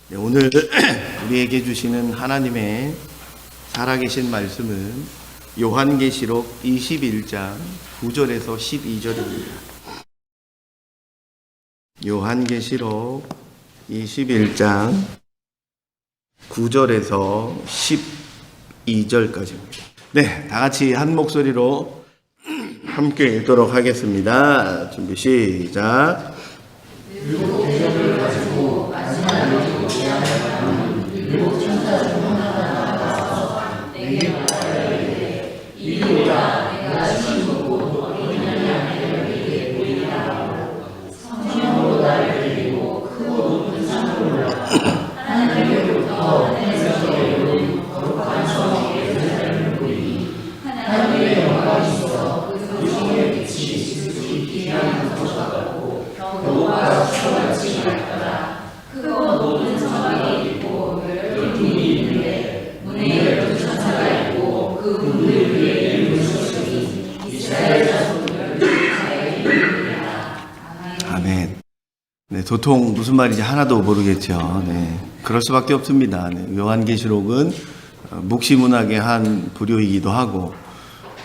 네, 오늘 우리에게 주시는 하나님의 살아계신 말씀은 요한계시록 21장 9절에서 12절입니다. 요한계시록 21장 9절에서 12절까지입니다. 네, 다 같이 한 목소리로 함께 읽도록 하겠습니다. 준비 시작. 일곱 대접을 가지고 마지막을 요구하는 일곱 천사 중 하나가 나와서 내게 말하되 이리오라 내가 친구고 어린 양의 너희에게 보이리라 하고 성령으로 나를 데리고 크고 높은 산으로 올라가 하나님으로부터 하늘에서 내려온 거룩한 성의 예루살렘을 보이니 하나님의 영광이 있어 그 성의 빛이 지극히 빛나는 것과 같고 겨우가 수초같이 밝더라. 크고 높은 성막이 있고 열두 문이 있는데 문에 열두 천사가 있고 그 문들 위에 읽은 소식이 이스라엘 자손들 자의 이름이라. 아멘. 네, 도통 무슨 말인지 하나도 모르겠죠. 네, 그럴 수밖에 없습니다. 네, 요한계시록은 묵시문학의 한 부류이기도 하고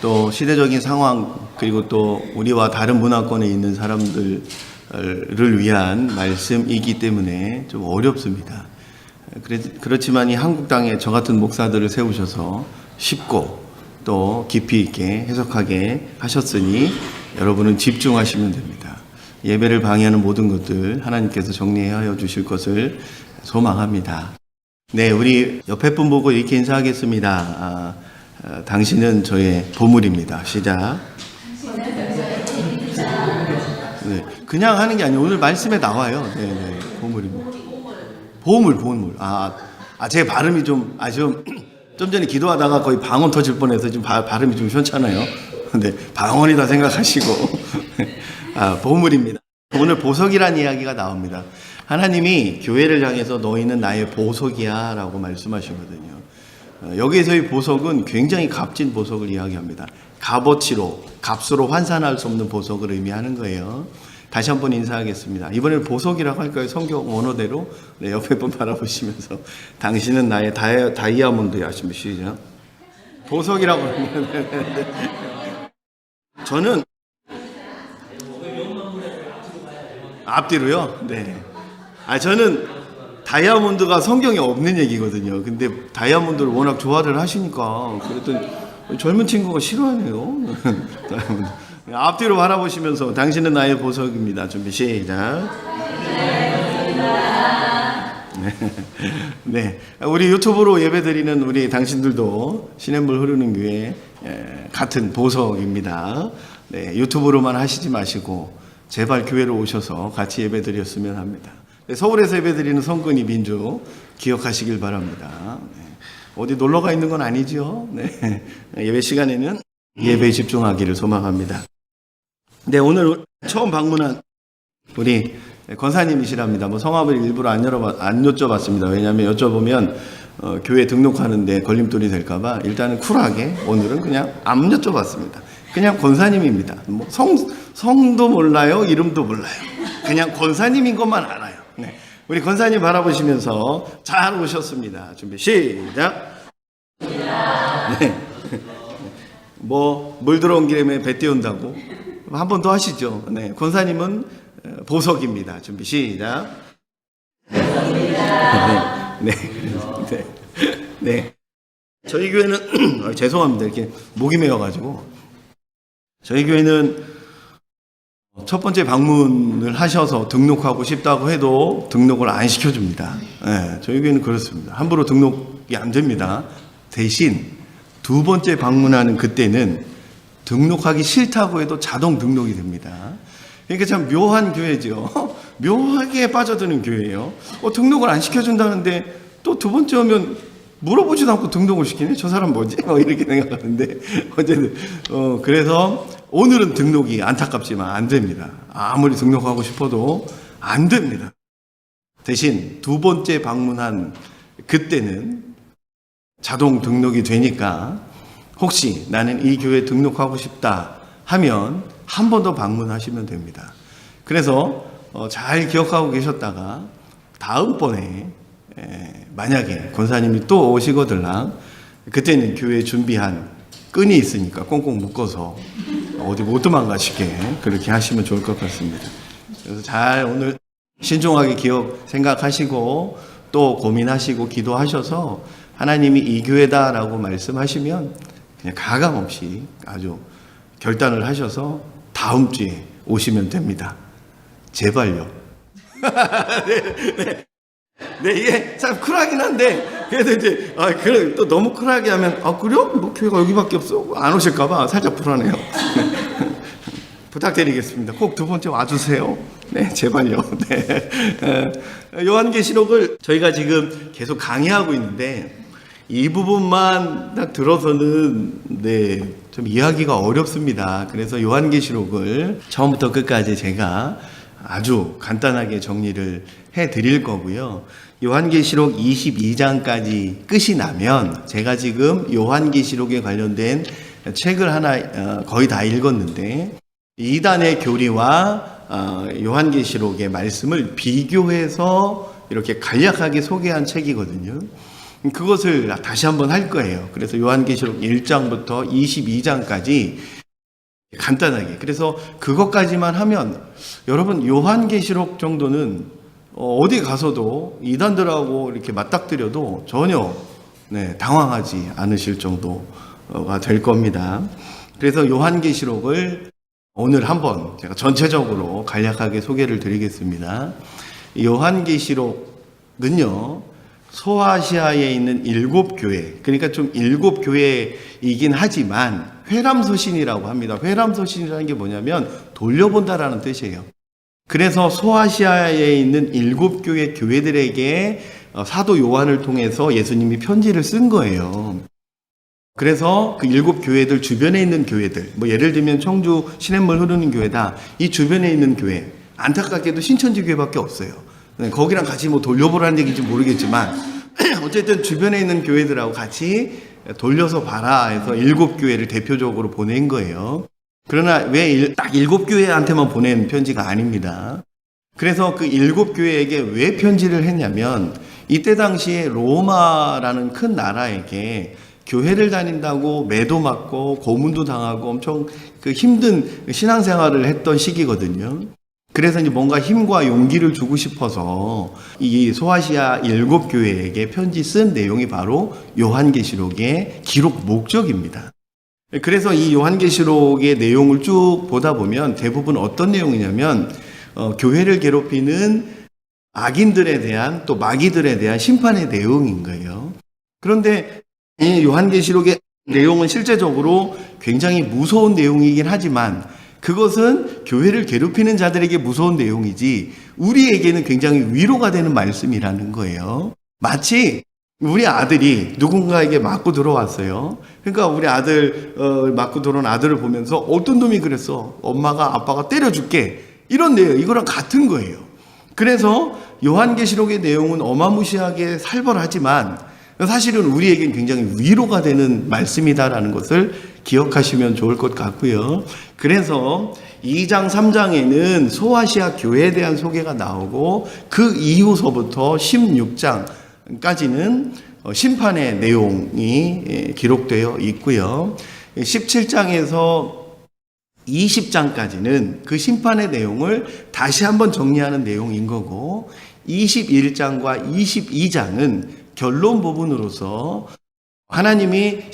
또 시대적인 상황 그리고 또 우리와 다른 문화권에 있는 사람들을 위한 말씀이기 때문에 좀 어렵습니다. 그렇지만 이 한국 땅에 저 같은 목사들을 세우셔서 쉽고 또 깊이 있게 해석하게 하셨으니 여러분은 집중하시면 됩니다. 예배를 방해하는 모든 것들 하나님께서 정리하여 주실 것을 소망합니다. 네, 우리 옆에 분 보고 이렇게 인사하겠습니다. 당신은 저의 보물입니다. 시작. 네, 그냥 하는 게 아니에요. 오늘 말씀에 나와요. 네, 네, 보물입니다. 보물. 제 발음이 좀 전에 기도하다가 거의 방언 터질 뻔해서 지금 발음이 좀 시원찮아요. 근데 방언이다 생각하시고 보물입니다. 오늘 보석이라는 이야기가 나옵니다. 하나님이 교회를 향해서 너희는 나의 보석이야 라고 말씀하시거든요. 여기에서의 보석은 굉장히 값진 보석을 이야기합니다. 값으로 환산할 수 없는 보석을 의미하는 거예요. 다시 한번 인사하겠습니다. 이번에는 보석이라고 할까요? 성경 원어대로. 네, 옆에 분 바라보시면서 당신은 나의 다이아몬드야. 시작. 보석이라고 하면 저는 앞뒤로요? 네. 저는 다이아몬드가 성경에 없는 얘기거든요. 근데 다이아몬드를 워낙 좋아를 하시니까 그랬더니 젊은 친구가 싫어하네요. 앞뒤로 바라보시면서 당신은 나의 보석입니다. 준비 시작. 네, 우리 유튜브로 예배드리는 우리 당신들도 시냇물 흐르는 교회 같은 보석입니다. 네, 유튜브로만 하시지 마시고 제발 교회로 오셔서 같이 예배드렸으면 합니다. 서울에서 예배드리는 성근이 민주 기억하시길 바랍니다. 어디 놀러가 있는 건 아니죠. 네. 예배 시간에는 예배에 집중하기를 소망합니다. 네, 오늘 처음 방문한 우리 권사님이시랍니다. 성함을 일부러 안 여쭤봤습니다. 왜냐하면 여쭤보면 교회 등록하는데 걸림돌이 될까봐 일단은 쿨하게 오늘은 그냥 안 여쭤봤습니다. 그냥 권사님입니다. 성도 몰라요, 이름도 몰라요. 그냥 권사님인 것만 알아요. 네. 우리 권사님 바라보시면서 잘 오셨습니다. 준비 시작. 네. 물 들어온 길에 배 띄운다고 한 번 더 하시죠. 네. 권사님은 보석입니다. 준비 시작. 네. 네. 네. 저희 교회는 죄송합니다. 이렇게 목이 메어가지고 저희 교회는 첫 번째 방문을 하셔서 등록하고 싶다고 해도 등록을 안 시켜줍니다. 네, 저희 교회는 그렇습니다. 함부로 등록이 안 됩니다. 대신 두 번째 방문하는 그때는 등록하기 싫다고 해도 자동 등록이 됩니다. 그러니까 참 묘한 교회죠. 묘하게 빠져드는 교회예요. 등록을 안 시켜준다는데 또 두 번째 오면 물어보지도 않고 등록을 시키네? 저 사람 뭐지? 이렇게 생각하는데 어쨌든 그래서 오늘은 등록이 안타깝지만 안 됩니다. 아무리 등록하고 싶어도 안 됩니다. 대신 두 번째 방문한 그때는 자동 등록이 되니까 혹시 나는 이 교회 등록하고 싶다 하면 한 번 더 방문하시면 됩니다. 그래서 잘 기억하고 계셨다가 다음번에 만약에 권사님이 또 오시거들랑 그때는 교회 준비한 끈이 있으니까 꽁꽁 묶어서 어디 못 도망가시게 그렇게 하시면 좋을 것 같습니다. 그래서 잘 오늘 신중하게 생각하시고 또 고민하시고 기도하셔서 하나님이 이 교회다라고 말씀하시면 그냥 가감없이 아주 결단을 하셔서 다음 주에 오시면 됩니다. 제발요. 네, 이게 참 쿨하긴 한데, 그래도 이제, 그래, 또 너무 쿨하게 하면, 그래요? 뭐, 교회가 여기밖에 없어? 안 오실까봐 살짝 불안해요. 부탁드리겠습니다. 꼭 두 번째 와주세요. 네, 제발요. 네. 요한계시록을 저희가 지금 계속 강의하고 있는데, 이 부분만 딱 들어서는, 좀 이해하기가 어렵습니다. 그래서 요한계시록을 처음부터 끝까지 제가 아주 간단하게 정리를 해 드릴 거고요. 요한계시록 22장까지 끝이 나면 제가 지금 요한계시록에 관련된 책을 하나 거의 다 읽었는데 이단의 교리와 요한계시록의 말씀을 비교해서 이렇게 간략하게 소개한 책이거든요. 그것을 다시 한번 할 거예요. 그래서 요한계시록 1장부터 22장까지 간단하게. 그래서 그것까지만 하면 여러분 요한계시록 정도는 어디 가서도 이단들하고 이렇게 맞닥뜨려도 전혀 당황하지 않으실 정도가 될 겁니다. 그래서 요한계시록을 오늘 한번 제가 전체적으로 간략하게 소개를 드리겠습니다. 요한계시록은요 소아시아에 있는 7교회, 그러니까 좀 7교회이긴 하지만 회람서신이라고 합니다. 회람서신이라는 게 뭐냐면 돌려본다라는 뜻이에요. 그래서 소아시아에 있는 7교회 교회들에게 사도 요한을 통해서 예수님이 편지를 쓴 거예요. 그래서 그 7교회들 주변에 있는 교회들, 뭐 예를 들면 청주 시냇물 흐르는 교회다. 이 주변에 있는 교회, 안타깝게도 신천지 교회밖에 없어요. 거기랑 같이 뭐 돌려보라는 얘기인지 모르겠지만 어쨌든 주변에 있는 교회들하고 같이 돌려서 봐라 해서 7교회를 대표적으로 보낸 거예요. 그러나 왜 딱 7교회한테만 보낸 편지가 아닙니다. 그래서 그 7교회에게 왜 편지를 했냐면 이때 당시에 로마라는 큰 나라에게 교회를 다닌다고 매도 맞고 고문도 당하고 엄청 그 힘든 신앙생활을 했던 시기거든요. 그래서 이제 뭔가 힘과 용기를 주고 싶어서 이 소아시아 7교회에게 편지 쓴 내용이 바로 요한계시록의 기록 목적입니다. 그래서 이 요한계시록의 내용을 쭉 보다 보면 대부분 어떤 내용이냐면 교회를 괴롭히는 악인들에 대한 또 마귀들에 대한 심판의 내용인 거예요. 그런데 이 요한계시록의 내용은 실제적으로 굉장히 무서운 내용이긴 하지만 그것은 교회를 괴롭히는 자들에게 무서운 내용이지 우리에게는 굉장히 위로가 되는 말씀이라는 거예요. 마치 우리 아들이 누군가에게 맞고 들어왔어요. 그러니까 우리 아들 맞고 들어온 아들을 보면서 어떤 놈이 그랬어. 엄마가 아빠가 때려줄게. 이런 내용 이거랑 같은 거예요. 그래서 요한계시록의 내용은 어마무시하게 살벌하지만 사실은 우리에겐 굉장히 위로가 되는 말씀이다라는 것을 기억하시면 좋을 것 같고요. 그래서 2장, 3장에는 소아시아 교회에 대한 소개가 나오고 그 이후서부터 16장까지는 심판의 내용이 기록되어 있고요. 17장에서 20장까지는 그 심판의 내용을 다시 한번 정리하는 내용인 거고 21장과 22장은 결론 부분으로서 하나님이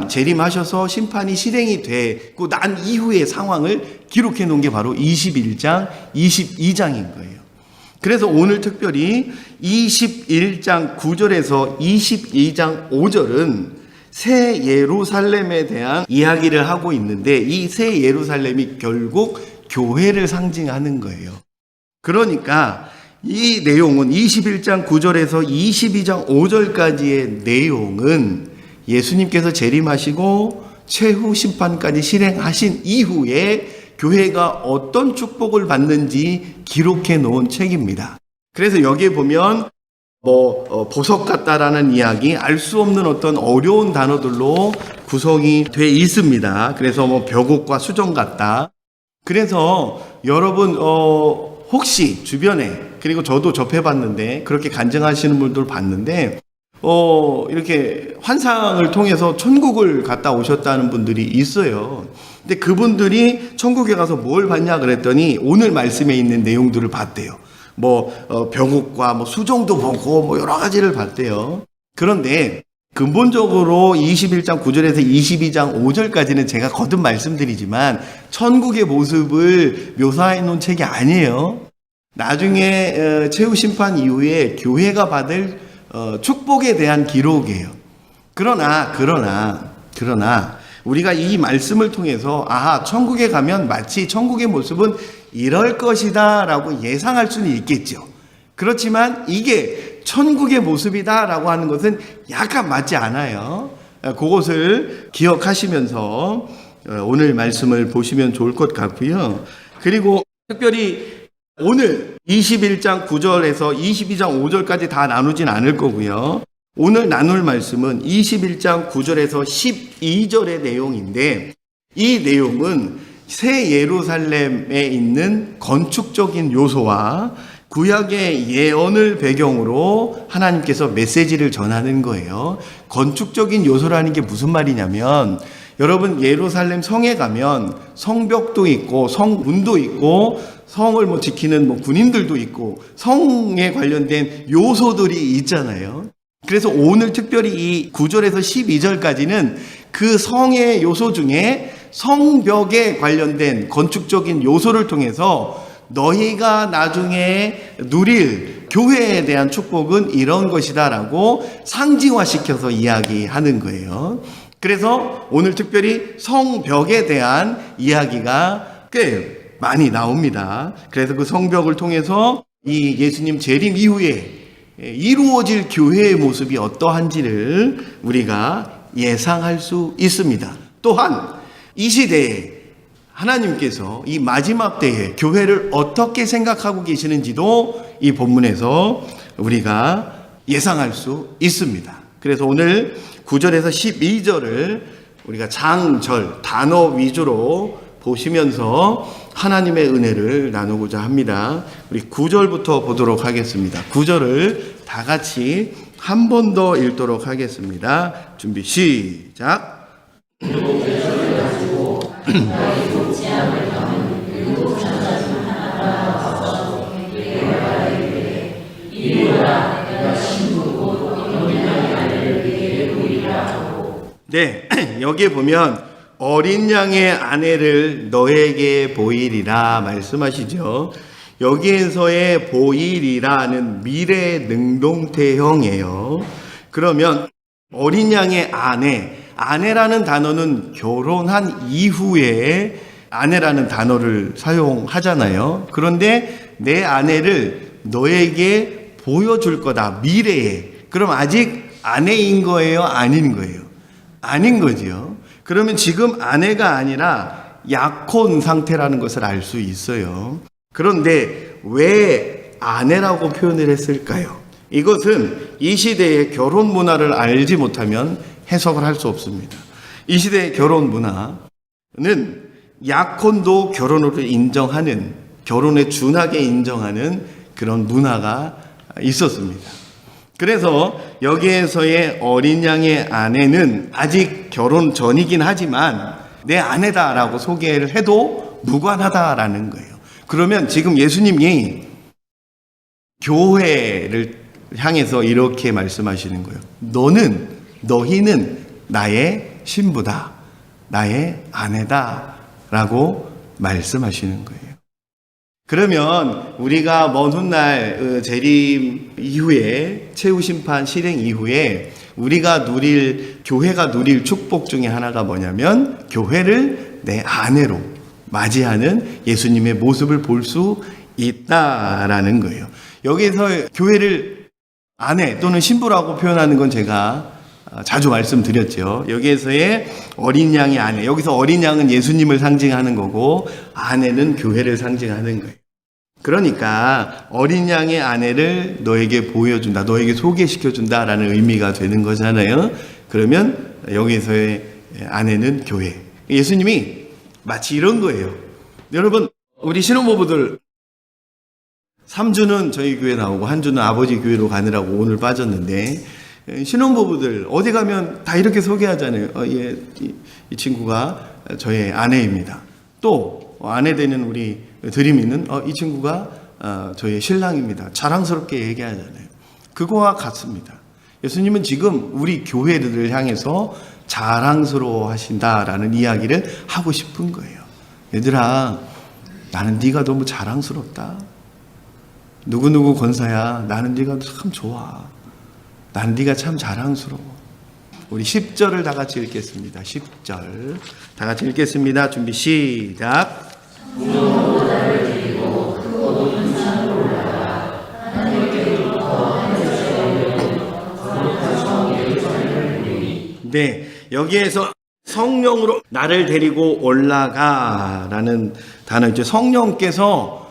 재림하셔서 심판이 실행이 되고 난 이후의 상황을 기록해 놓은 게 바로 21장, 22장인 거예요. 그래서 오늘 특별히 21장 9절에서 22장 5절은 새 예루살렘에 대한 이야기를 하고 있는데 이 새 예루살렘이 결국 교회를 상징하는 거예요. 그러니까 이 내용은 21장 9절에서 22장 5절까지의 내용은 예수님께서 재림하시고 최후 심판까지 실행하신 이후에 교회가 어떤 축복을 받는지 기록해 놓은 책입니다. 그래서 여기에 보면 보석 같다라는 이야기, 알 수 없는 어떤 어려운 단어들로 구성이 돼 있습니다. 그래서 벽옥과 수정 같다. 그래서 여러분 혹시 주변에, 그리고 저도 접해봤는데 그렇게 간증하시는 분들 봤는데 이렇게 환상을 통해서 천국을 갔다 오셨다는 분들이 있어요. 근데 그분들이 천국에 가서 뭘 봤냐 그랬더니 오늘 말씀에 있는 내용들을 봤대요. 병옥과 수종도 보고 여러 가지를 봤대요. 그런데 근본적으로 21장 9절에서 22장 5절까지는 제가 거듭 말씀드리지만 천국의 모습을 묘사해 놓은 책이 아니에요. 나중에 최후 심판 이후에 교회가 받을 축복에 대한 기록이에요. 그러나 우리가 이 말씀을 통해서 천국에 가면 마치 천국의 모습은 이럴 것이다 라고 예상할 수는 있겠죠. 그렇지만 이게 천국의 모습이다 라고 하는 것은 약간 맞지 않아요. 그것을 기억하시면서 오늘 말씀을 보시면 좋을 것 같고요. 그리고 특별히 오늘 21장 9절에서 22장 5절까지 다 나누진 않을 거고요. 오늘 나눌 말씀은 21장 9절에서 12절의 내용인데, 이 내용은 새 예루살렘에 있는 건축적인 요소와 구약의 예언을 배경으로 하나님께서 메시지를 전하는 거예요. 건축적인 요소라는 게 무슨 말이냐면, 여러분 예루살렘 성에 가면 성벽도 있고 성문도 있고 성을 지키는 군인들도 있고 성에 관련된 요소들이 있잖아요. 그래서 오늘 특별히 이 9절에서 12절까지는 그 성의 요소 중에 성벽에 관련된 건축적인 요소를 통해서 너희가 나중에 누릴 교회에 대한 축복은 이런 것이다 라고 상징화시켜서 이야기하는 거예요. 그래서 오늘 특별히 성벽에 대한 이야기가 꽤 많이 나옵니다. 그래서 그 성벽을 통해서 이 예수님 재림 이후에 이루어질 교회의 모습이 어떠한지를 우리가 예상할 수 있습니다. 또한 이 시대에 하나님께서 이 마지막 때에 교회를 어떻게 생각하고 계시는지도 이 본문에서 우리가 예상할 수 있습니다. 그래서 오늘 9절에서 12절을 우리가 장절 단어 위주로 보시면서 하나님의 은혜를 나누고자 합니다. 우리 9절부터 보도록 하겠습니다. 9절을 다 같이 한 번 더 읽도록 하겠습니다. 준비 시작. 네, 여기에 보면 어린 양의 아내를 너에게 보이리라 말씀하시죠. 여기에서의 보이리라는 미래 능동태형이에요. 그러면 어린 양의 아내라는 단어는 결혼한 이후에 아내라는 단어를 사용하잖아요. 그런데 내 아내를 너에게 보여줄 거다, 미래에. 그럼 아직 아내인 거예요? 아닌 거예요? 아닌 거지요. 그러면 지금 아내가 아니라 약혼 상태라는 것을 알 수 있어요. 그런데 왜 아내라고 표현을 했을까요? 이것은 이 시대의 결혼 문화를 알지 못하면 해석을 할 수 없습니다. 이 시대의 결혼 문화는 약혼도 결혼으로 인정하는, 결혼에 준하게 인정하는 그런 문화가 있었습니다. 그래서 여기에서의 어린 양의 아내는 아직 결혼 전이긴 하지만 내 아내다라고 소개를 해도 무관하다라는 거예요. 그러면 지금 예수님이 교회를 향해서 이렇게 말씀하시는 거예요. 너희는 나의 신부다, 나의 아내다 라고 말씀하시는 거예요. 그러면 우리가 먼 훗날 재림 이후에, 최후 심판 실행 이후에 우리가 교회가 누릴 축복 중에 하나가 뭐냐면 교회를 내 아내로 맞이하는 예수님의 모습을 볼 수 있다라는 거예요. 여기서 교회를 아내 또는 신부라고 표현하는 건 제가 자주 말씀드렸죠. 여기에서의 어린 양의 아내, 여기서 어린 양은 예수님을 상징하는 거고 아내는 교회를 상징하는 거예요. 그러니까 어린 양의 아내를 너에게 보여준다, 너에게 소개시켜준다라는 의미가 되는 거잖아요. 그러면 여기에서의 아내는 교회. 예수님이 마치 이런 거예요. 여러분, 우리 신혼부부들 3주는 저희 교회 나오고 한 주는 아버지 교회로 가느라고 오늘 빠졌는데, 신혼부부들 어디 가면 다 이렇게 소개하잖아요. 이 친구가 저의 아내입니다. 또 아내 되는 우리 드림이는 이 친구가 저의 신랑입니다. 자랑스럽게 얘기하잖아요. 그거와 같습니다. 예수님은 지금 우리 교회를 향해서 자랑스러워 하신다라는 이야기를 하고 싶은 거예요. 얘들아, 나는 네가 너무 자랑스럽다. 누구누구 권사야, 나는 네가 참 좋아. 나는 네가 참 자랑스러워. 우리 10절을 다 같이 읽겠습니다. 10절 다 같이 읽겠습니다. 준비 시작. 네, 여기에서 성령으로 나를 데리고 올라가라는 단어죠. 성령께서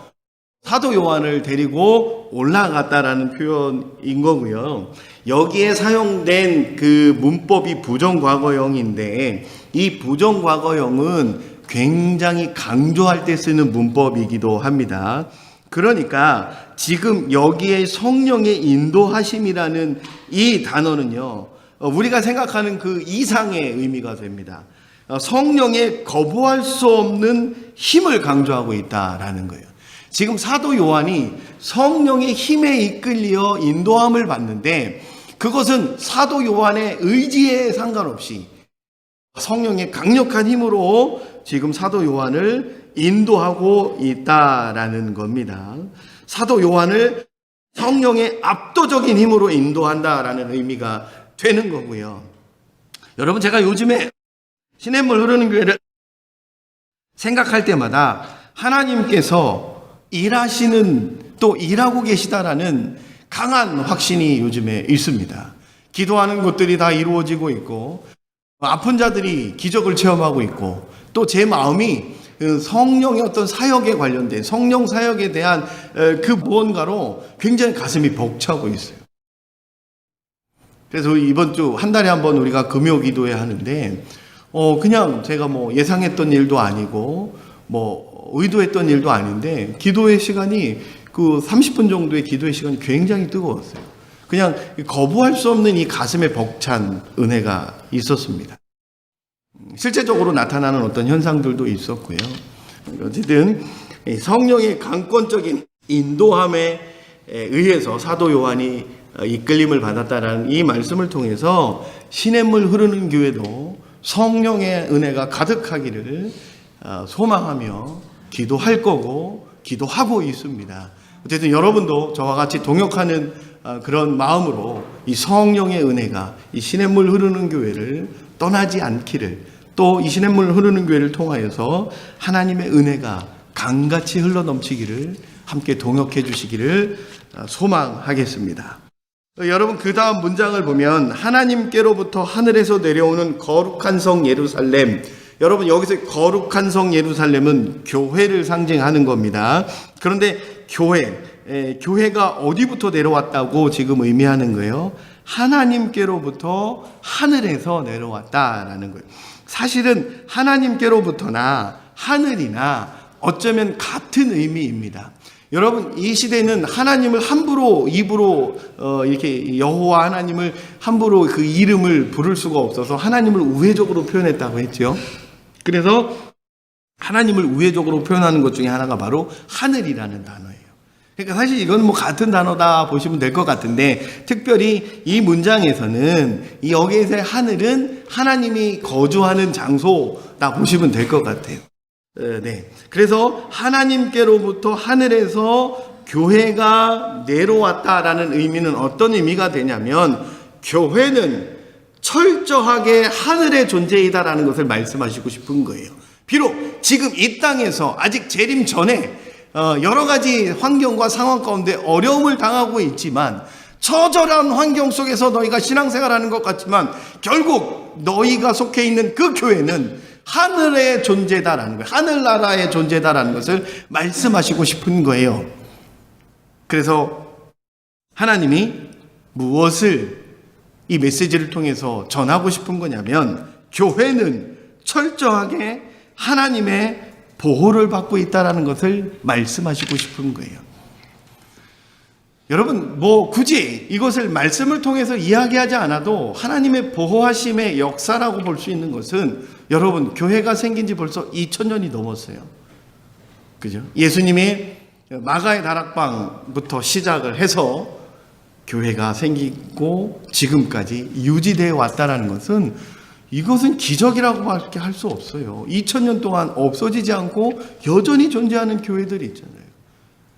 사도 요한을 데리고 올라갔다라는 표현인 거고요. 여기에 사용된 그 문법이 부정과거형인데, 이 부정과거형은 굉장히 강조할 때 쓰는 문법이기도 합니다. 그러니까 지금 여기에 성령의 인도하심이라는 이 단어는요, 우리가 생각하는 그 이상의 의미가 됩니다. 성령의 거부할 수 없는 힘을 강조하고 있다라는 거예요. 지금 사도 요한이 성령의 힘에 이끌려 인도함을 받는데, 그것은 사도 요한의 의지에 상관없이 성령의 강력한 힘으로 지금 사도 요한을 인도하고 있다라는 겁니다. 사도 요한을 성령의 압도적인 힘으로 인도한다라는 의미가 되는 거고요. 여러분, 제가 요즘에 시냇물 흐르는 교회를 생각할 때마다 하나님께서 일하시는, 또 일하고 계시다라는 강한 확신이 요즘에 있습니다. 기도하는 것들이 다 이루어지고 있고, 아픈 자들이 기적을 체험하고 있고, 또 제 마음이 성령의 어떤 사역에 관련된, 성령 사역에 대한 그 무언가로 굉장히 가슴이 벅차고 있어요. 그래서 이번 주 한 달에 한 번 우리가 금요 기도회 하는데, 그냥 제가 뭐 예상했던 일도 아니고 뭐 의도했던 일도 아닌데, 기도의 시간이 그 30분 정도의 기도의 시간이 굉장히 뜨거웠어요. 그냥 거부할 수 없는 이 가슴에 벅찬 은혜가 있었습니다. 실제적으로 나타나는 어떤 현상들도 있었고요. 어쨌든 성령의 강권적인 인도함에 의해서 사도 요한이 이끌림을 받았다라는 이 말씀을 통해서 시냇물 흐르는 교회도 성령의 은혜가 가득하기를 소망하며 기도할 거고 기도하고 있습니다. 어쨌든 여러분도 저와 같이 동역하는 그런 마음으로 이 성령의 은혜가 이 시냇물 흐르는 교회를 떠나지 않기를, 또 이 시냇물 흐르는 교회를 통하여서 하나님의 은혜가 강같이 흘러넘치기를 함께 동역해 주시기를 소망하겠습니다. 여러분, 그 다음 문장을 보면 하나님께로부터 하늘에서 내려오는 거룩한 성 예루살렘. 여러분, 여기서 거룩한 성 예루살렘은 교회를 상징하는 겁니다. 그런데 교회가 어디부터 내려왔다고 지금 의미하는 거예요? 하나님께로부터 하늘에서 내려왔다라는 거예요. 사실은 하나님께로부터나 하늘이나 어쩌면 같은 의미입니다. 여러분, 이 시대는 하나님을 함부로 입으로 이렇게 여호와 하나님을 함부로 그 이름을 부를 수가 없어서 하나님을 우회적으로 표현했다고 했죠. 그래서 하나님을 우회적으로 표현하는 것 중에 하나가 바로 하늘이라는 단어예요. 그러니까 사실 이건 뭐 같은 단어다 보시면 될 것 같은데, 특별히 이 문장에서는 이 여기에서의 하늘은 하나님이 거주하는 장소다 보시면 될 것 같아요. 네. 그래서 하나님께로부터 하늘에서 교회가 내려왔다라는 의미는 어떤 의미가 되냐면, 교회는 철저하게 하늘의 존재이다라는 것을 말씀하시고 싶은 거예요. 비록 지금 이 땅에서 아직 재림 전에 여러 가지 환경과 상황 가운데 어려움을 당하고 있지만, 처절한 환경 속에서 너희가 신앙생활하는 것 같지만 결국 너희가 속해 있는 그 교회는 하늘의 존재다라는 거예요. 하늘나라의 존재다라는 것을 말씀하시고 싶은 거예요. 그래서 하나님이 무엇을 이 메시지를 통해서 전하고 싶은 거냐면, 교회는 철저하게 하나님의 보호를 받고 있다는 것을 말씀하시고 싶은 거예요. 여러분, 굳이 이것을 말씀을 통해서 이야기하지 않아도 하나님의 보호하심의 역사라고 볼 수 있는 것은, 여러분, 교회가 생긴 지 벌써 2000년이 넘었어요. 그죠? 예수님이 마가의 다락방부터 시작을 해서 교회가 생기고 지금까지 유지되어 왔다라는 것은, 이것은 기적이라고밖에 할 수 없어요. 2000년 동안 없어지지 않고 여전히 존재하는 교회들이 있잖아요.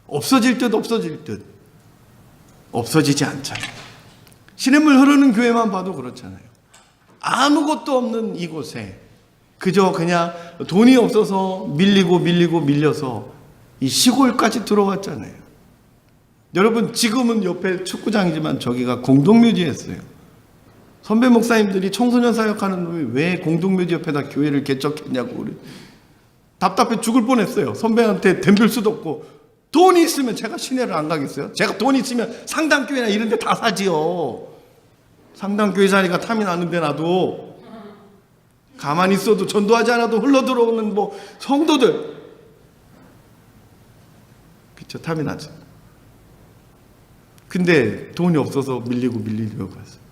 없어질 듯 없어질 듯 없어지지 않잖아요. 시냇물 흐르는 교회만 봐도 그렇잖아요. 아무것도 없는 이곳에 그저 그냥 돈이 없어서 밀려서 이 시골까지 들어왔잖아요. 여러분, 지금은 옆에 축구장이지만 저기가 공동묘지였어요. 선배 목사님들이 청소년 사역하는 놈이 왜 공동묘지 옆에다 교회를 개척했냐고 우리 답답해 죽을 뻔했어요. 선배한테 덤빌 수도 없고, 돈이 있으면 제가 시내를 안 가겠어요? 제가 돈 있으면 상담교회나 이런 데 다 사지요. 상담교회 사니까 탐이 나는데, 나도 가만히 있어도 전도하지 않아도 흘러들어오는 성도들, 그쵸, 탐이 나죠. 근데 돈이 없어서 밀리려고 했어요.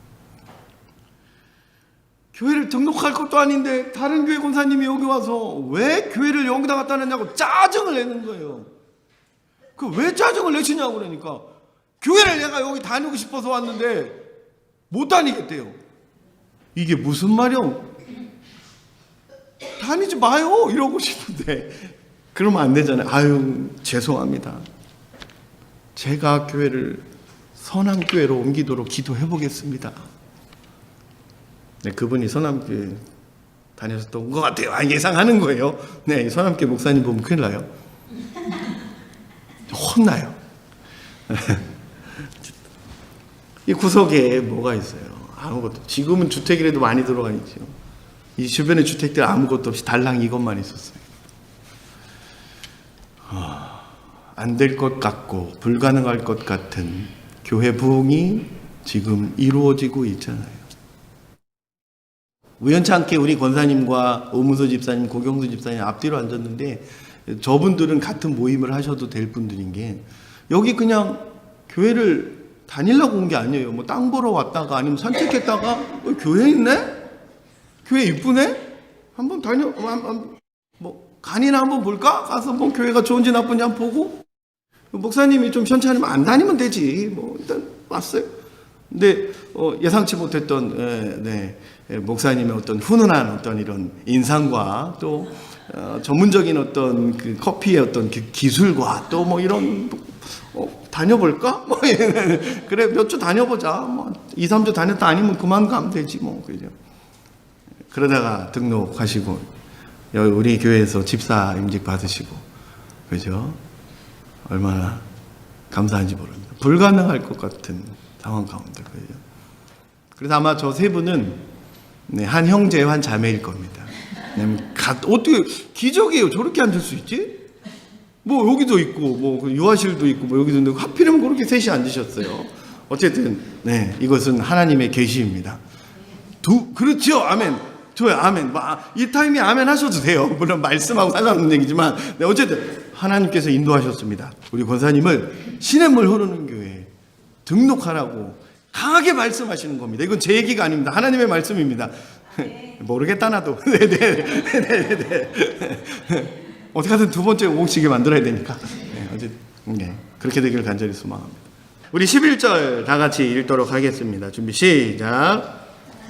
교회를 등록할 것도 아닌데 다른 교회 권사님이 여기 와서 왜 교회를 여기다 갖다 놨냐고 짜증을 내는 거예요. 왜 짜증을 내시냐고 그러니까, 교회를 내가 여기 다니고 싶어서 왔는데 못 다니겠대요. 이게 무슨 말이요? 다니지 마요 이러고 싶은데 그러면 안 되잖아요. 아유, 죄송합니다. 제가 교회를 선함교회로 옮기도록 기도해 보겠습니다. 네, 그분이 선함교회 다녔었던 것 같아요. 예상하는 거예요. 네, 선함교회 목사님 보면 큰일 나요. 혼나요. 이 구석에 뭐가 있어요? 아무것도. 지금은 주택이라도 많이 들어가 있죠. 이 주변의 주택들 아무것도 없이 달랑 이것만 있었어요. 안 될 것 같고 불가능할 것 같은 교회 부흥이 지금 이루어지고 있잖아요. 우연치 않게 우리 권사님과 오문서 집사님, 고경수 집사님 앞뒤로 앉았는데, 저분들은 같은 모임을 하셔도 될 분들인 게, 여기 그냥 교회를 다니려고 온 게 아니에요. 땅 보러 왔다가 아니면 산책했다가 교회 있네? 교회 이쁘네? 한번 간이나 한번 볼까? 가서 교회가 좋은지 나쁜지 한번 보고, 목사님이 좀 현찮으면 안 다니면 되지. 일단 왔어요. 근데 예상치 못했던 목사님의 어떤 훈훈한 어떤 이런 인상과 또 전문적인 어떤 그 커피의 어떤 그 기술과 또 이런 다녀볼까? 그래, 몇 주 다녀보자. 2, 3주 다녔다 아니면 그만 가면 되지 그죠? 그러다가 등록하시고 우리 교회에서 집사 임직 받으시고, 그죠? 얼마나 감사한지 모릅니다. 불가능할 것 같은 상황 가운데, 그죠? 그래서 아마 저 세 분은 한 형제, 한 자매일 겁니다. 어떻게 기적이에요? 저렇게 앉을 수 있지? 여기도 있고, 유아실도 있고, 여기도 있는데, 하필이면 그렇게 셋이 앉으셨어요. 어쨌든, 이것은 하나님의 계시입니다. 그렇죠. 아멘. 좋아요. 아멘. 이 타임에 아멘 하셔도 돼요. 물론 말씀하고 상관없는 얘기지만, 어쨌든, 하나님께서 인도하셨습니다. 우리 권사님을 시냇물 흐르는 교회에 등록하라고 강하게 말씀하시는 겁니다. 이건 제 얘기가 아닙니다. 하나님의 말씀입니다. 모르겠다, 나도. 네네네. 어떻게 하든 두 번째 오시게 만들어야 되니까. 어쨌든, 그렇게 되기를 간절히 소망합니다. 우리 11절 다 같이 읽도록 하겠습니다. 준비, 시작.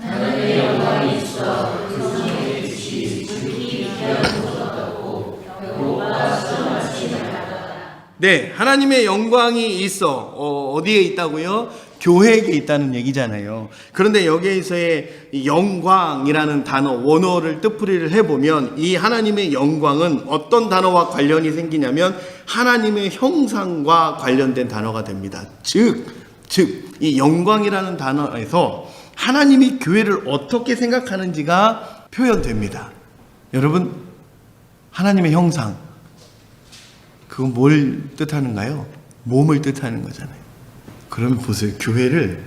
하나님의 영광이 있어 그 성에 주시 주기 비하셨다고 여호와가 말씀하시나이다. 네, 하나님의 영광이 있어. 어디에 있다고요? 교회에게 있다는 얘기잖아요. 그런데 여기에서의 영광이라는 단어, 원어를 뜻풀이를 해보면 이 하나님의 영광은 어떤 단어와 관련이 생기냐면 하나님의 형상과 관련된 단어가 됩니다. 즉, 이 영광이라는 단어에서 하나님이 교회를 어떻게 생각하는지가 표현됩니다. 여러분, 하나님의 형상, 그건 뭘 뜻하는가요? 몸을 뜻하는 거잖아요. 그러면 보세요. 교회를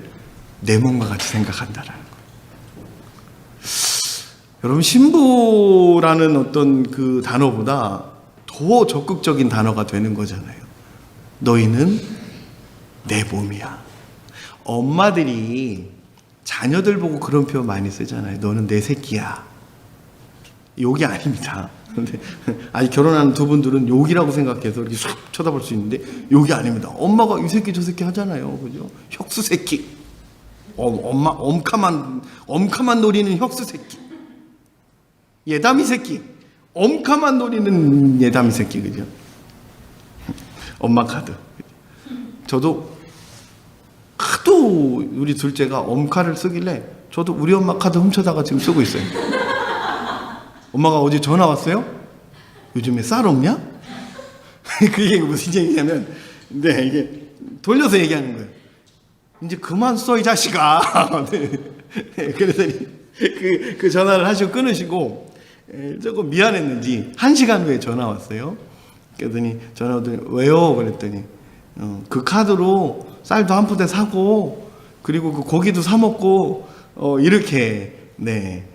내 몸과 같이 생각한다라는 거예요. 여러분, 신부라는 어떤 그 단어보다 더 적극적인 단어가 되는 거잖아요. 너희는 내 몸이야. 엄마들이 자녀들 보고 그런 표현 많이 쓰잖아요. 너는 내 새끼야. 욕이 아닙니다. 근데 아직 결혼한 두 분들은 욕이라고 생각해서 이렇게 쑥 쳐다볼 수 있는데 욕이 아닙니다. 엄마가 이 새끼 저 새끼 하잖아요. 그죠? 혁수 새끼. 엄마 엄카만 노리는 혁수 새끼. 예담이 새끼. 엄카만 노리는 예담이 새끼. 그죠? 엄마 카드. 저도 하도 우리 둘째가 엄카를 쓰길래 저도 우리 엄마 카드 훔쳐다가 지금 쓰고 있어요. 엄마가 어제 전화 왔어요? 요즘에 쌀 없냐? 그게 무슨 얘기냐면, 네, 이게 돌려서 얘기하는 거예요. 이제 그만 써, 이 자식아. 네, 그랬더니 그 전화를 하시고 끊으시고, 조금 미안했는지 1시간 후에 전화 왔어요. 그랬더니 전화 오더니 왜요? 그랬더니 그 카드로 쌀도 한 푸대 사고, 그리고 그 고기도 사 먹고, 이렇게, 네.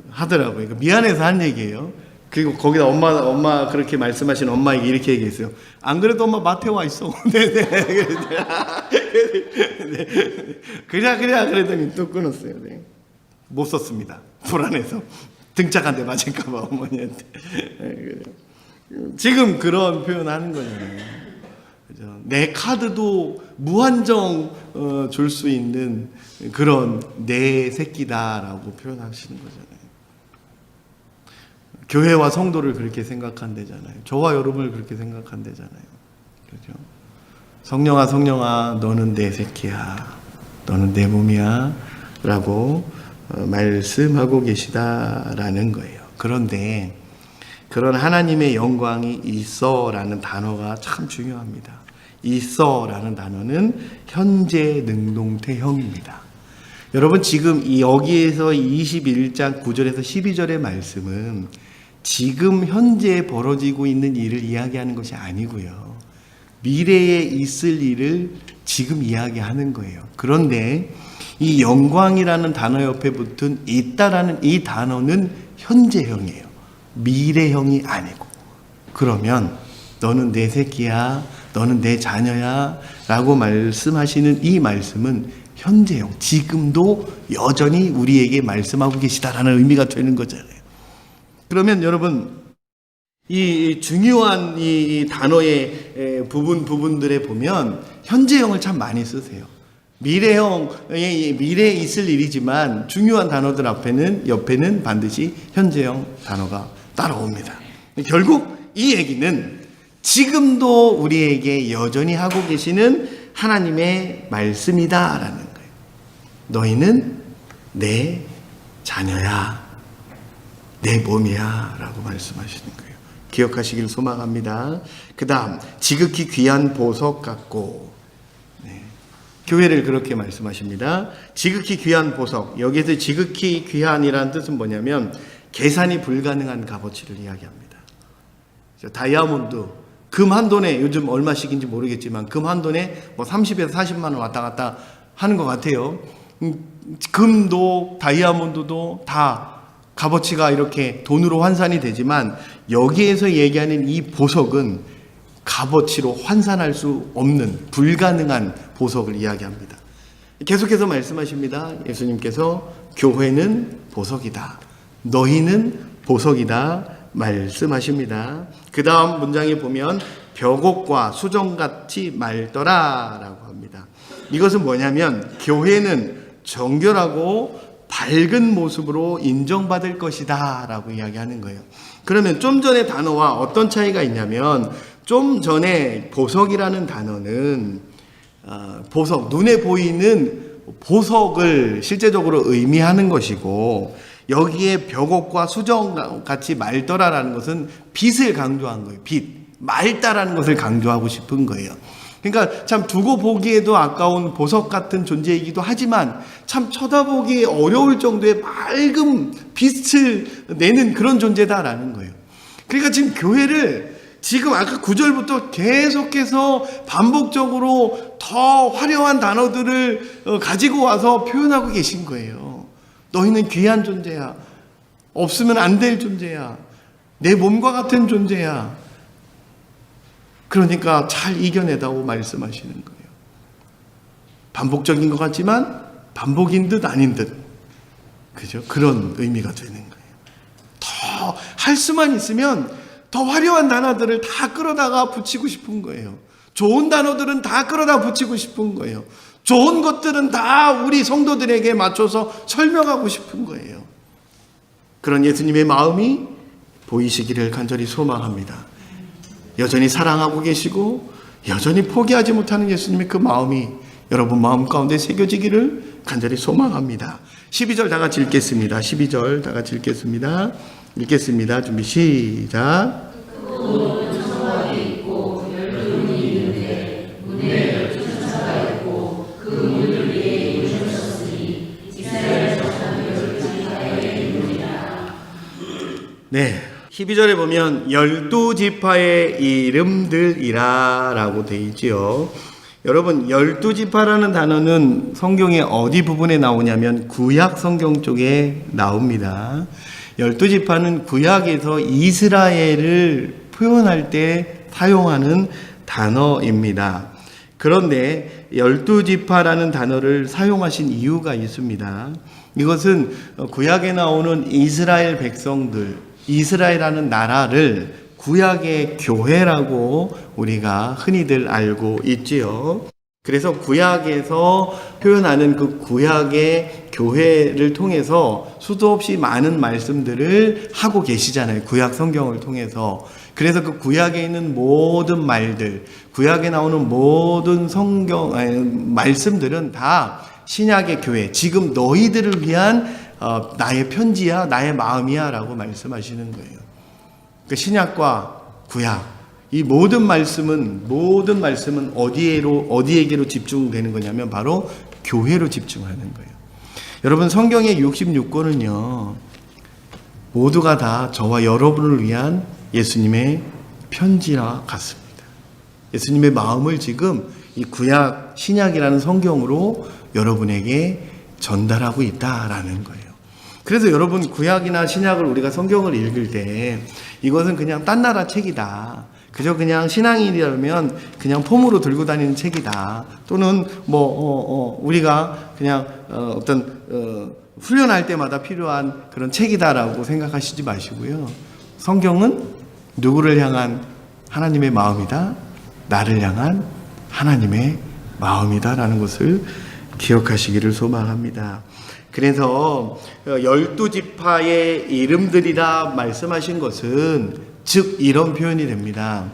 하더라고요. 미안해서 한 얘기예요. 그리고 거기다 엄마 그렇게 말씀하신 엄마에게 이렇게 얘기했어요. 안 그래도 엄마 마트에 와 있어. 네네. 그래 그랬더니 또 끊었어요. 네. 못 썼습니다. 불안해서 등짝한테 맞을까봐 어머니한테. 지금 그런 표현하는 거잖아요. 그죠? 내 카드도 무한정 줄 수 있는 그런 내 새끼다라고 표현하시는 거잖아요. 교회와 성도를 그렇게 생각한대잖아요. 저와 여러분을 그렇게 생각한대잖아요. 그렇죠? 성령아 너는 내 새끼야. 너는 내 몸이야. 라고 말씀하고 계시다라는 거예요. 그런데 그런 하나님의 영광이 있어라는 단어가 참 중요합니다. 있어라는 단어는 현재 능동태형입니다. 여러분 지금 여기에서 21장 9절에서 12절의 말씀은 지금 현재 벌어지고 있는 일을 이야기하는 것이 아니고요. 미래에 있을 일을 지금 이야기하는 거예요. 그런데 이 영광이라는 단어 옆에 붙은 있다라는 이 단어는 현재형이에요. 미래형이 아니고. 그러면 너는 내 새끼야, 너는 내 자녀야 라고 말씀하시는 이 말씀은 현재형, 지금도 여전히 우리에게 말씀하고 계시다라는 의미가 되는 거잖아요. 그러면 여러분 이 중요한 이 단어의 부분들에 보면 현재형을 참 많이 쓰세요. 미래에 있을 일이지만 중요한 단어들 옆에는 반드시 현재형 단어가 따라옵니다. 결국 이 얘기는 지금도 우리에게 여전히 하고 계시는 하나님의 말씀이다라는 거예요. 너희는 내 자녀야, 내 몸이야 라고 말씀하시는 거예요. 기억하시길 소망합니다. 그 다음 지극히 귀한 보석 같고, 네. 교회를 그렇게 말씀하십니다. 지극히 귀한 보석. 여기에서 지극히 귀한이라는 뜻은 뭐냐면 계산이 불가능한 값어치를 이야기합니다. 다이아몬드, 금 한 돈에 요즘 얼마씩인지 모르겠지만 금 한 돈에 뭐 30에서 40만 원 왔다 갔다 하는 것 같아요. 금도 다이아몬드도 다 값어치가 이렇게 돈으로 환산이 되지만 여기에서 얘기하는 이 보석은 값어치로 환산할 수 없는 불가능한 보석을 이야기합니다. 계속해서 말씀하십니다. 예수님께서 교회는 보석이다. 너희는 보석이다 말씀하십니다. 그 다음 문장에 보면 벽옥과 수정같이 맑더라 라고 합니다. 이것은 뭐냐면 교회는 정결하고 밝은 모습으로 인정받을 것이다 라고 이야기하는 거예요. 그러면 좀 전의 단어와 어떤 차이가 있냐면 좀 전에 보석이라는 단어는 보석, 눈에 보이는 보석을 실제적으로 의미하는 것이고 여기에 벽옥과 수정같이 맑더라라는 것은 빛을 강조한 거예요. 빛, 맑다라는 것을 강조하고 싶은 거예요. 그러니까 참 두고 보기에도 아까운 보석 같은 존재이기도 하지만 참 쳐다보기 어려울 정도의 맑은 빛을 내는 그런 존재다라는 거예요. 그러니까 지금 교회를 지금 아까 9절부터 계속해서 반복적으로 더 화려한 단어들을 가지고 와서 표현하고 계신 거예요. 너희는 귀한 존재야. 없으면 안 될 존재야. 내 몸과 같은 존재야. 그러니까 잘 이겨내다고 말씀하시는 거예요. 반복적인 것 같지만 반복인 듯 아닌 듯, 그죠? 그런 의미가 되는 거예요. 더 할 수만 있으면 더 화려한 단어들을 다 끌어다가 붙이고 싶은 거예요. 좋은 단어들은 다 끌어다 붙이고 싶은 거예요. 좋은 것들은 다 우리 성도들에게 맞춰서 설명하고 싶은 거예요. 그런 예수님의 마음이 보이시기를 간절히 소망합니다. 여전히 사랑하고 계시고 여전히 포기하지 못하는 예수님의 그 마음이 여러분 마음 가운데 새겨지기를 간절히 소망합니다. 12절 다 같이 읽겠습니다. 12절 다 같이 읽겠습니다. 읽겠습니다. 준비 시작. 네, 12절에 보면 12지파의 이름들이라 라고 되어 있지요. 여러분 12지파라는 단어는 성경의 어디 부분에 나오냐면 구약 성경 쪽에 나옵니다. 12지파는 구약에서 이스라엘을 표현할 때 사용하는 단어입니다. 그런데 12지파라는 단어를 사용하신 이유가 있습니다. 이것은 구약에 나오는 이스라엘 백성들, 이스라엘이라는 나라를 구약의 교회라고 우리가 흔히들 알고 있지요. 그래서 구약에서 표현하는 그 구약의 교회를 통해서 수도 없이 많은 말씀들을 하고 계시잖아요. 구약 성경을 통해서. 그래서 그 구약에 있는 모든 말들, 구약에 나오는 모든 성경 말씀들은 다 신약의 교회, 지금 너희들을 위한 나의 편지야, 나의 마음이야 라고 말씀하시는 거예요. 그 신약과 구약, 이 모든 말씀은 어디에게로 집중되는 거냐면 바로 교회로 집중하는 거예요. 여러분 성경의 66권은요 모두가 다 저와 여러분을 위한 예수님의 편지와 같습니다. 예수님의 마음을 지금 이 구약 신약이라는 성경으로 여러분에게 전달하고 있다라는 거예요. 그래서 여러분 구약이나 신약을 우리가 성경을 읽을 때 이것은 그냥 딴 나라 책이다, 그저 그냥 신앙인이라면 그냥 폼으로 들고 다니는 책이다, 또는 우리가 그냥 훈련할 때마다 필요한 그런 책이다라고 생각하시지 마시고요. 성경은 누구를 향한 하나님의 마음이다, 나를 향한 하나님의 마음이다라는 것을 기억하시기를 소망합니다. 그래서 12지파의 이름들이라 말씀하신 것은 즉 이런 표현이 됩니다.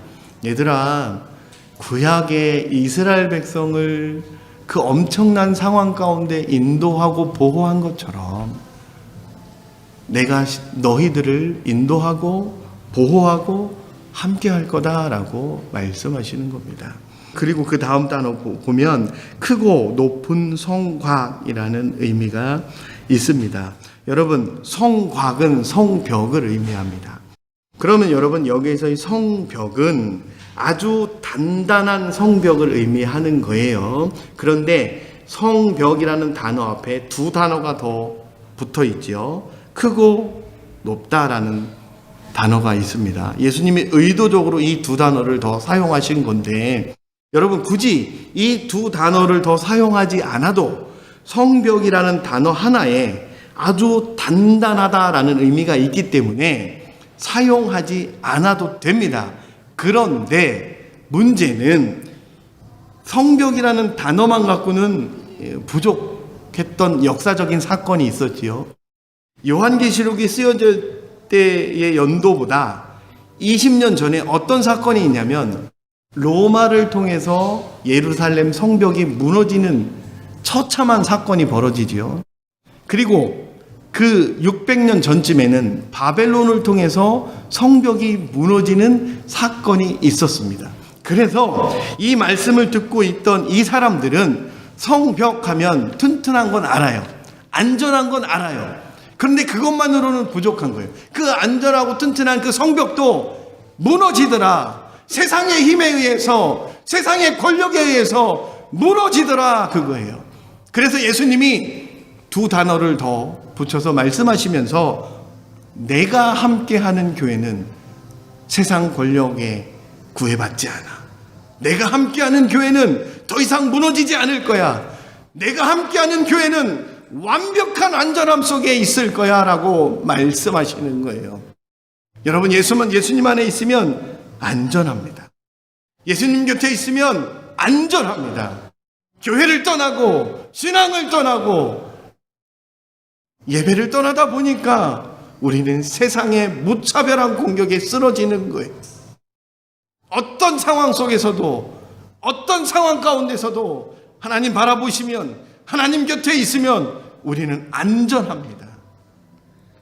얘들아, 구약의 이스라엘 백성을 그 엄청난 상황 가운데 인도하고 보호한 것처럼 내가 너희들을 인도하고 보호하고 함께 할 거다라고 말씀하시는 겁니다. 그리고 그 다음 단어 보면 크고 높은 성곽이라는 의미가 있습니다. 여러분 성곽은 성벽을 의미합니다. 그러면 여러분 여기에서 이 성벽은 아주 단단한 성벽을 의미하는 거예요. 그런데 성벽이라는 단어 앞에 두 단어가 더 붙어 있죠. 크고 높다라는 단어가 있습니다. 예수님이 의도적으로 이 두 단어를 더 사용하신 건데 여러분 굳이 이 두 단어를 더 사용하지 않아도 성벽이라는 단어 하나에 아주 단단하다라는 의미가 있기 때문에 사용하지 않아도 됩니다. 그런데 문제는 성벽이라는 단어만 갖고는 부족했던 역사적인 사건이 있었지요. 요한계시록이 쓰여질 때의 연도보다 20년 전에 어떤 사건이 있냐면 로마를 통해서 예루살렘 성벽이 무너지는 처참한 사건이 벌어지지요. 그리고 그 600년 전쯤에는 바벨론을 통해서 성벽이 무너지는 사건이 있었습니다. 그래서 이 말씀을 듣고 있던 이 사람들은 성벽 하면 튼튼한 건 알아요. 안전한 건 알아요. 그런데 그것만으로는 부족한 거예요. 그 안전하고 튼튼한 그 성벽도 무너지더라. 세상의 힘에 의해서, 세상의 권력에 의해서 무너지더라, 그거예요. 그래서 예수님이 두 단어를 더 붙여서 말씀하시면서 내가 함께하는 교회는 세상 권력에 구애받지 않아. 내가 함께하는 교회는 더 이상 무너지지 않을 거야. 내가 함께하는 교회는 완벽한 안전함 속에 있을 거야 라고 말씀하시는 거예요. 여러분, 예수님 안에 있으면 안전합니다. 예수님 곁에 있으면 안전합니다. 교회를 떠나고 신앙을 떠나고 예배를 떠나다 보니까 우리는 세상의 무차별한 공격에 쓰러지는 거예요. 어떤 상황 속에서도, 어떤 상황 가운데서도 하나님 바라보시면, 하나님 곁에 있으면 우리는 안전합니다.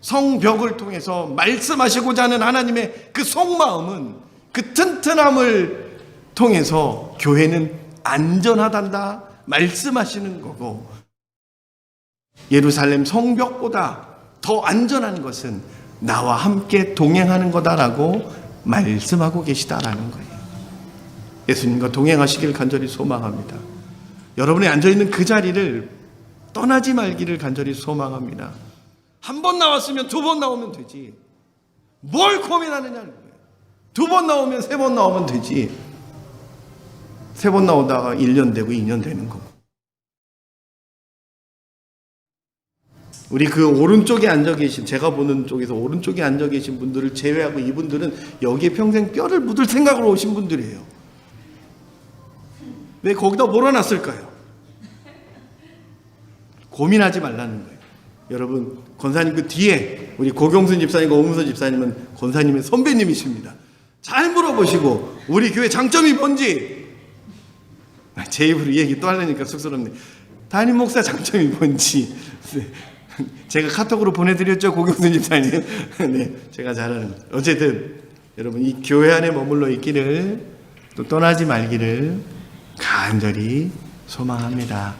성벽을 통해서 말씀하시고자 하는 하나님의 그 속마음은, 그 튼튼함을 통해서 교회는 안전하단다 말씀하시는 거고, 예루살렘 성벽보다 더 안전한 것은 나와 함께 동행하는 거다라고 말씀하고 계시다라는 거예요. 예수님과 동행하시길 간절히 소망합니다. 여러분이 앉아있는 그 자리를 떠나지 말기를 간절히 소망합니다. 한 번 나왔으면 두 번 나오면 되지. 뭘 고민하느냐는 거예요. 두 번 나오면 세 번 나오면 되지. 세 번 나오다가 1년 되고 2년 되는 거고. 우리 그 오른쪽에 앉아 계신, 제가 보는 쪽에서 오른쪽에 앉아 계신 분들을 제외하고 이분들은 여기에 평생 뼈를 묻을 생각으로 오신 분들이에요. 왜 거기다 몰아놨을까요? 고민하지 말라는 거예요. 여러분, 권사님 그 뒤에 우리 고경순 집사님과 오문서 집사님은 권사님의 선배님이십니다. 잘 물어보시고 우리 교회 장점이 뭔지, 제 입으로 이 얘기 또 하려니까 쑥스럽네. 담임 목사 장점이 뭔지 제가 카톡으로 보내드렸죠, 고경순 집사님. 네, 제가 잘하는 것. 어쨌든 여러분, 이 교회 안에 머물러 있기를, 또 떠나지 말기를 간절히 소망합니다.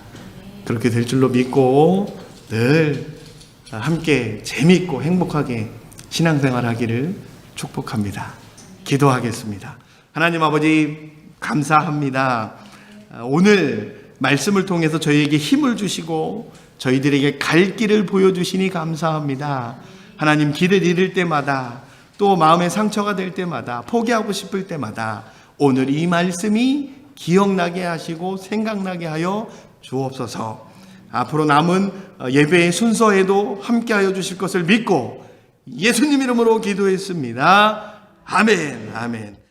그렇게 될 줄로 믿고 늘 함께 재미있고 행복하게 신앙생활 하기를 축복합니다. 기도하겠습니다. 하나님 아버지, 감사합니다. 오늘 말씀을 통해서 저희에게 힘을 주시고 저희들에게 갈 길을 보여주시니 감사합니다. 하나님, 길을 잃을 때마다, 또 마음의 상처가 될 때마다, 포기하고 싶을 때마다 오늘 이 말씀이 기억나게 하시고 생각나게 하여 주옵소서. 앞으로 남은 예배의 순서에도 함께하여 주실 것을 믿고 예수님 이름으로 기도했습니다. 아멘, 아멘.